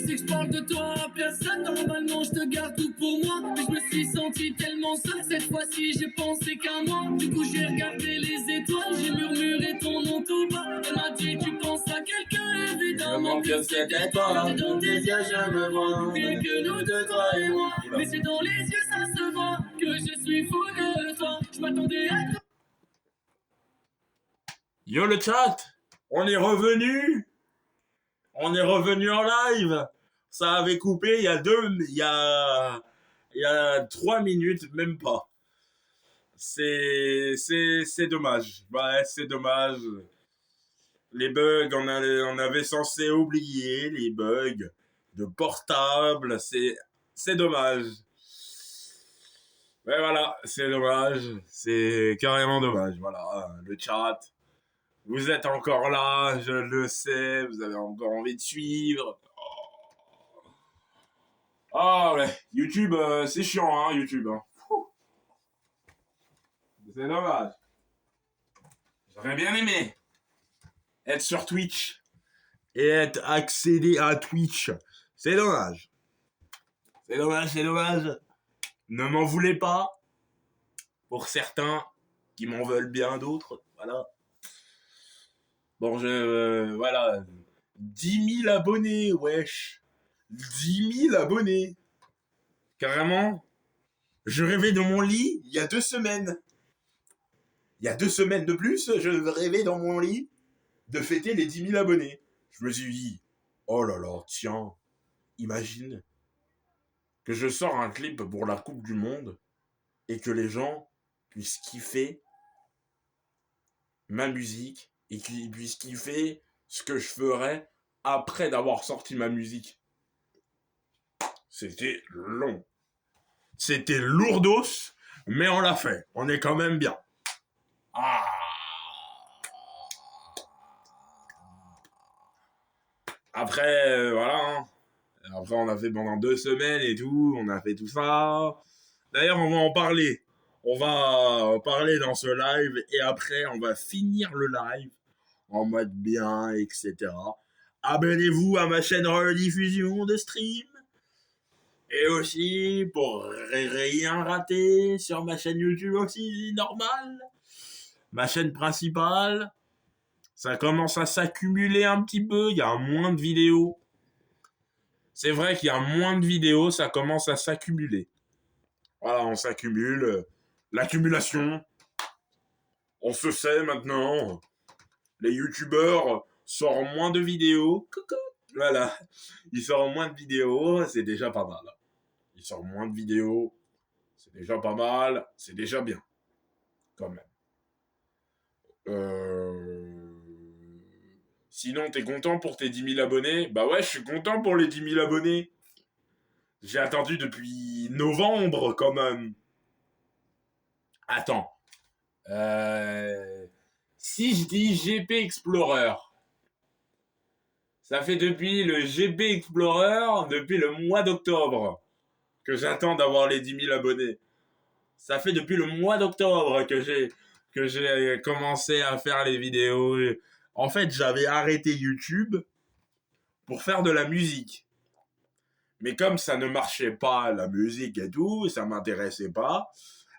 sais que je parle de toi à personne. Normalement je te garde tout pour moi, mais je me suis senti tellement seul. Cette fois-ci j'ai pensé qu'à moi. Du coup j'ai regardé les étoiles, j'ai murmuré ton nom tout bas. Elle m'a dit tu penses à quelqu'un, évidemment que c'était toi. Dans tes yeux je me vois, rien que nous deux, toi et moi. Mais c'est dans les yeux ça se voit que je suis fou de toi. Je m'attendais à toi. Yo le chat, on est revenu en live. Ça avait coupé il y a 3 minutes, même pas. C'est dommage. Ouais, c'est dommage. Les bugs, on avait censé oublier les bugs de portable. C'est dommage. Mais voilà, c'est dommage. C'est carrément dommage. Voilà, le chat. Vous êtes encore là, je le sais, vous avez encore envie de suivre. Ah ouais, YouTube, c'est chiant, hein, YouTube. Hein. C'est dommage. J'aurais bien aimé être sur Twitch et être accédé à Twitch. C'est dommage. C'est dommage, c'est dommage. Ne m'en voulez pas. Pour certains qui m'en veulent bien d'autres, voilà. Bon, voilà. 10 000 abonnés, wesh. 10 000 abonnés. Carrément. Je rêvais dans mon lit il y a 2 semaines. Il y a 2 semaines de plus, je rêvais dans mon lit de fêter les 10 000 abonnés. Je me suis dit, oh là là, tiens, imagine que je sors un clip pour la Coupe du Monde et que les gens puissent kiffer ma musique et qu'ils puissent kiffer ce que je ferais après d'avoir sorti ma musique. C'était long. C'était lourdos, mais on l'a fait. On est quand même bien. Ah. Après, voilà. Hein. Après, on a fait pendant 2 semaines et tout. On a fait tout ça. D'ailleurs, on va en parler. On va parler dans ce live. Et après, on va finir le live en mode bien, etc. Abonnez-vous à ma chaîne rediffusion de stream. Et aussi, pour rien rater, sur ma chaîne YouTube aussi, normale. Ma chaîne principale. Ça commence à s'accumuler un petit peu. Il y a moins de vidéos. C'est vrai qu'il y a moins de vidéos. Ça commence à s'accumuler. Voilà, on s'accumule. L'accumulation. On se sait maintenant. Les youtubeurs sortent moins de vidéos. Coucou. Voilà. Ils sortent moins de vidéos. C'est déjà pas mal. Ils sortent moins de vidéos. C'est déjà pas mal. C'est déjà bien. Quand même. Sinon, t'es content pour tes 10 000 abonnés? Bah ouais, je suis content pour les 10 000 abonnés. J'ai attendu depuis novembre, quand même. Attends. Si je dis GP Explorer, ça fait depuis le GP Explorer, depuis le mois d'octobre, que j'attends d'avoir les 10 000 abonnés. Ça fait depuis le mois d'octobre que j'ai commencé à faire les vidéos. En fait, j'avais arrêté YouTube pour faire de la musique. Mais comme ça ne marchait pas, la musique et tout, ça m'intéressait pas,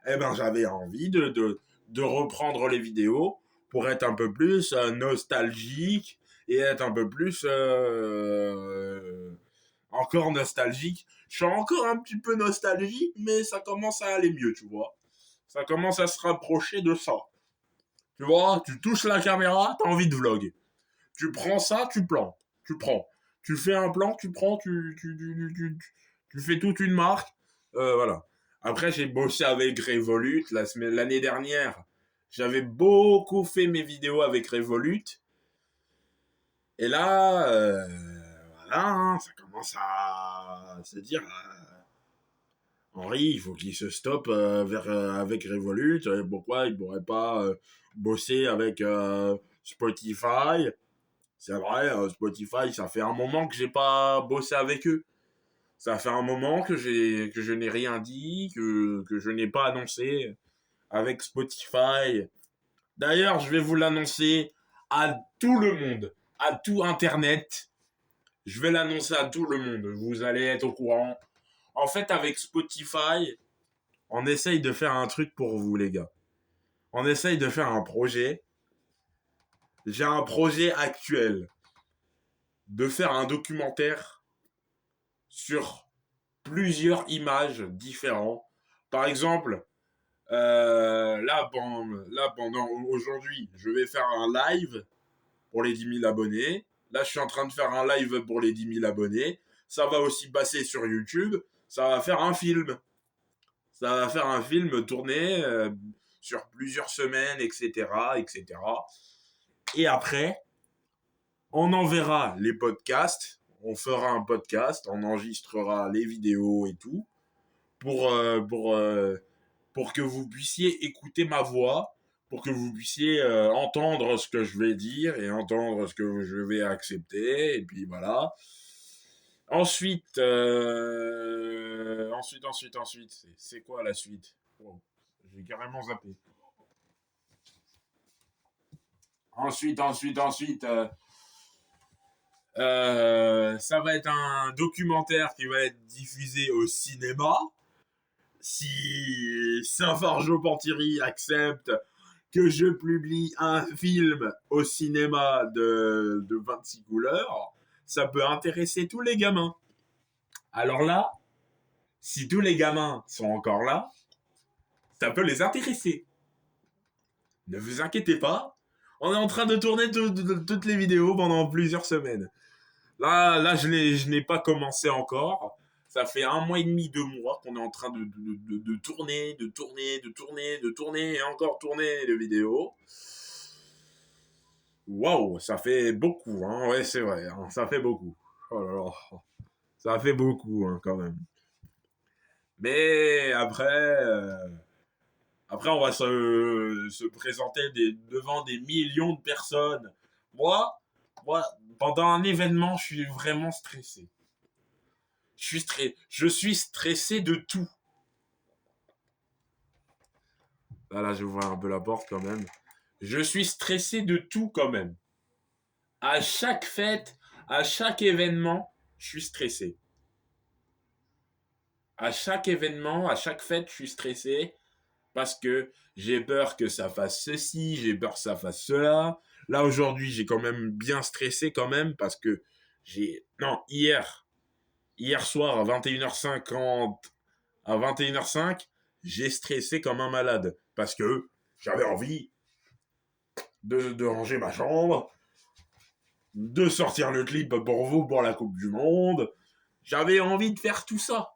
eh ben j'avais envie de reprendre les vidéos pour être un peu plus nostalgique et être un peu plus encore nostalgique. Je suis encore un petit peu nostalgique, mais ça commence à aller mieux, tu vois. Ça commence à se rapprocher de ça. Tu vois, tu touches la caméra, t'as envie de vlog. Tu prends ça, tu plantes. Tu prends. Tu fais un plan, tu prends, tu fais toute une marque. Voilà. Après, j'ai bossé avec Revolut l'année dernière. J'avais beaucoup fait mes vidéos avec Revolut. Et là, voilà, hein, ça commence à se dire... Henri, il faut qu'il se stoppe avec Revolut. Pourquoi il pourrait pas bosser avec Spotify? C'est vrai, Spotify, ça fait un moment que j'ai pas bossé avec eux. Ça fait un moment que je n'ai rien dit, que je n'ai pas annoncé avec Spotify. D'ailleurs, je vais vous l'annoncer à tout le monde, à tout Internet. Je vais l'annoncer à tout le monde. Vous allez être au courant. En fait, avec Spotify, on essaye de faire un truc pour vous, les gars. On essaye de faire un projet. J'ai un projet actuel de faire un documentaire sur plusieurs images différentes. Par exemple, là, pendant aujourd'hui, je vais faire un live pour les 10 000 abonnés. Là, je suis en train de faire un live pour les 10 000 abonnés. Ça va aussi passer sur YouTube. Ça va faire un film. Ça va faire un film tourné sur plusieurs semaines, etc., etc. Et après, on enverra les podcasts. On fera un podcast. On enregistrera les vidéos et tout pour que vous puissiez écouter ma voix, pour que vous puissiez entendre ce que je vais dire et entendre ce que je vais accepter. Et puis voilà. Ensuite, c'est quoi la suite? Oh, j'ai carrément zappé. Ça va être un documentaire qui va être diffusé au cinéma. Si Saint-Fargeau Pantiri accepte que je publie un film au cinéma de 26 couleurs, ça peut intéresser tous les gamins. Alors là, si tous les gamins sont encore là, ça peut les intéresser. Ne vous inquiétez pas, on est en train de tourner toutes les vidéos pendant plusieurs semaines. Là, je n'ai pas commencé encore. Ça fait 1 mois et demi, 2 mois qu'on est en train de tourner, et encore tourner les vidéos. Waouh, ça fait beaucoup, hein. Ouais, c'est vrai, hein, ça fait beaucoup. Oh là là, ça fait beaucoup, hein, quand même. Mais après, on va se présenter devant des millions de personnes. Moi, pendant un événement, je suis vraiment stressé. Je suis stressé de tout. Là, je vois un peu la porte quand même. Je suis stressé de tout quand même. À chaque fête, à chaque événement, je suis stressé. À chaque événement, à chaque fête, je suis stressé parce que j'ai peur que ça fasse ceci, j'ai peur que ça fasse cela. Là, aujourd'hui, j'ai quand même bien stressé quand même parce que hier soir à 21h50, à 21h05, j'ai stressé comme un malade parce que j'avais envie de ranger ma chambre, de sortir le clip pour vous pour la Coupe du Monde. J'avais envie de faire tout ça.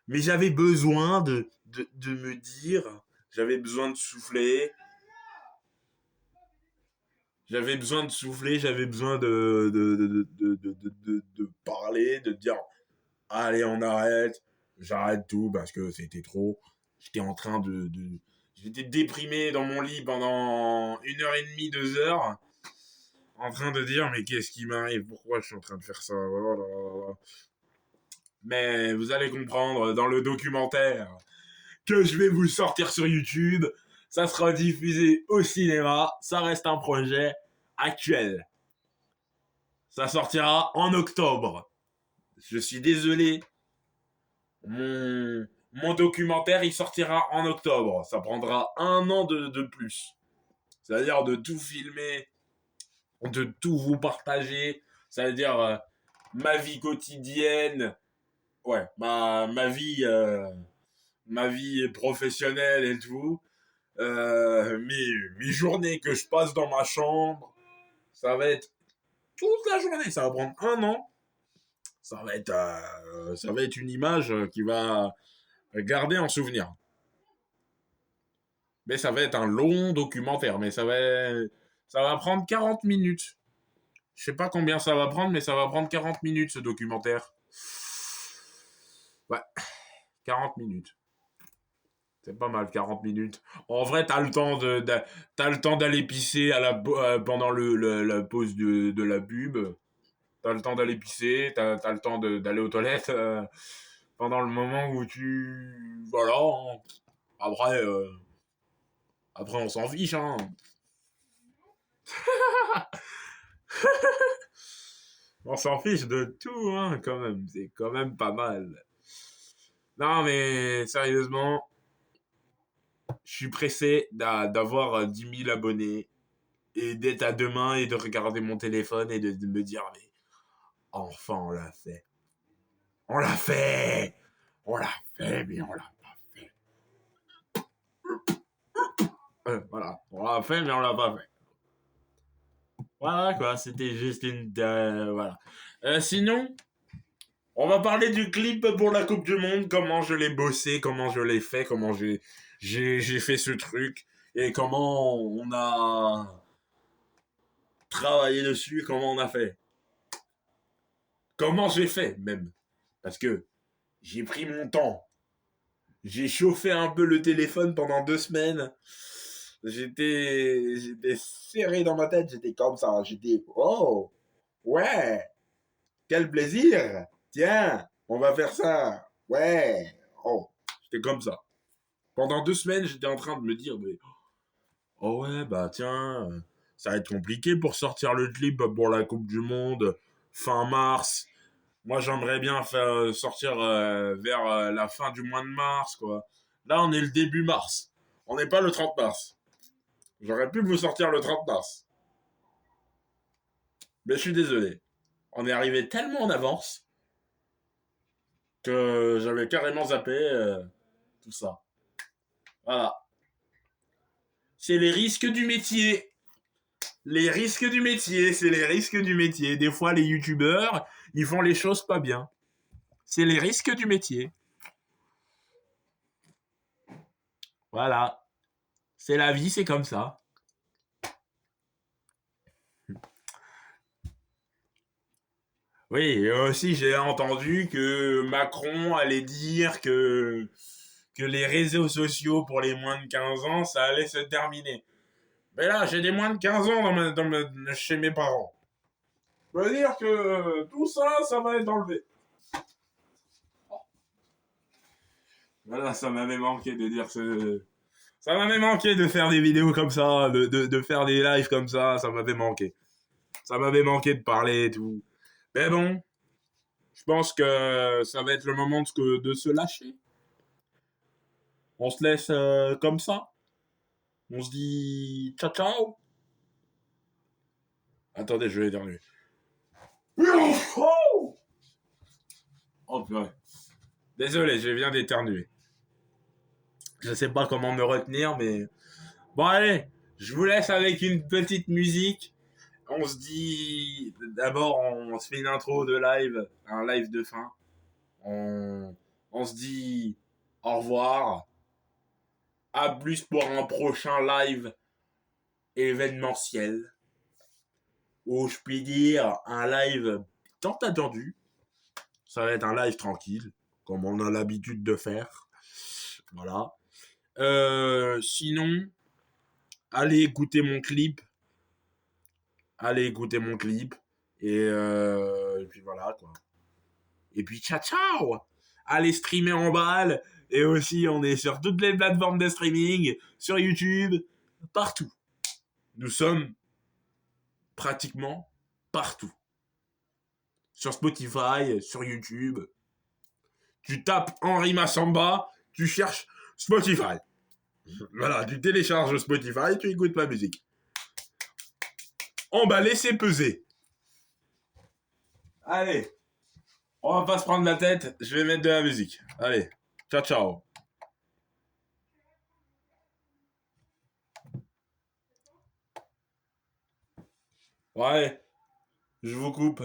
Mais j'avais besoin de me dire, j'avais besoin de souffler. J'avais besoin de souffler, j'avais besoin de parler, de dire allez, on arrête, j'arrête tout parce que c'était trop. J'étais en train j'étais déprimé dans mon lit pendant 1 heure et demie, 2 heures, en train de dire mais qu'est-ce qui m'arrive, pourquoi je suis en train de faire ça. Mais vous allez comprendre dans le documentaire que je vais vous sortir sur YouTube. Ça sera diffusé au cinéma. Ça reste un projet actuel. Ça sortira en octobre. Je suis désolé. Mon documentaire, il sortira en octobre. Ça prendra 1 an de plus. C'est-à-dire de tout filmer, de tout vous partager. C'est-à-dire ma vie quotidienne. Ouais, ma vie professionnelle et tout. Mes journées que je passe dans ma chambre, ça va être toute la journée, ça va prendre 1 an. Ça va être une image qui va garder en souvenir. Mais ça va être un long documentaire, mais ça va prendre 40 minutes. Je sais pas combien ça va prendre, mais ça va prendre 40 minutes ce documentaire. Ouais, 40 minutes. C'est pas mal, 40 minutes. En vrai, t'as le temps d'aller pisser pendant la pause de la pub. T'as le temps d'aller pisser, t'as le temps d'aller aux toilettes pendant le moment où tu... Voilà. Hein. Après, on s'en fiche. Hein. On s'en fiche de tout, hein, quand même. C'est quand même pas mal. Non, mais sérieusement, je suis pressé d'avoir 10 000 abonnés et d'être à deux mains et de regarder mon téléphone et de me dire, mais enfin, on l'a fait. On l'a fait. On l'a fait, mais on l'a pas fait. Voilà. On l'a fait, mais on l'a pas fait. Voilà, quoi. C'était juste une... voilà. Sinon, on va parler du clip pour la Coupe du Monde, comment je l'ai bossé, comment je l'ai fait, comment j'ai fait ce truc, et comment on a travaillé dessus, comment on a fait. Comment j'ai fait, même. Parce que j'ai pris mon temps. J'ai chauffé un peu le téléphone pendant 2 semaines. J'étais serré dans ma tête, j'étais comme ça. J'étais, oh, ouais, quel plaisir. Tiens, on va faire ça. Ouais, oh, j'étais comme ça. Pendant 2 semaines, j'étais en train de me dire, mais, oh ouais, bah tiens, ça va être compliqué pour sortir le clip pour la Coupe du Monde fin mars. Moi, j'aimerais bien faire sortir vers la fin du mois de mars, quoi. Là, on est le début mars. On n'est pas le 30 mars. J'aurais pu vous sortir le 30 mars. Mais je suis désolé. On est arrivé tellement en avance que j'avais carrément zappé tout ça. Voilà. C'est les risques du métier. Les risques du métier, c'est les risques du métier. Des fois, les youtubeurs, ils font les choses pas bien. C'est les risques du métier. Voilà. C'est la vie, c'est comme ça. Oui, et aussi j'ai entendu que Macron allait dire que les réseaux sociaux pour les moins de 15 ans, ça allait se terminer. Mais là, j'ai des moins de 15 ans chez mes parents. Ça veut dire que tout ça, ça va être enlevé. Voilà, ça m'avait manqué de dire ce... Ça m'avait manqué de faire des vidéos comme ça, de faire des lives comme ça m'avait manqué. Ça m'avait manqué de parler et tout. Mais bon, je pense que ça va être le moment de se lâcher. On se laisse comme ça. On se dit ciao ciao. Attendez, je vais éternuer. Oh purée. Désolé, je viens d'éternuer. Je sais pas comment me retenir, mais... Bon allez, je vous laisse avec une petite musique. On se dit... D'abord, on se fait une intro de live, un live de fin. On se dit au revoir. À plus pour un prochain live événementiel. Ou je puis dire un live tant attendu. Ça va être un live tranquille, comme on a l'habitude de faire. Voilà. Sinon, allez écouter mon clip. Allez écouter mon clip. Et puis voilà, quoi. Et puis ciao, ciao. Allez streamer en balle. Et aussi, on est sur toutes les plateformes de streaming, sur YouTube, partout. Nous sommes pratiquement partout. Sur Spotify, sur YouTube. Tu tapes Henri Massamba, tu cherches Spotify. Voilà, tu télécharges Spotify, tu écoutes ma musique. Emballer, c'est peser. Allez, on va pas se prendre la tête, je vais mettre de la musique. Allez, ciao ciao. Ouais, je vous coupe.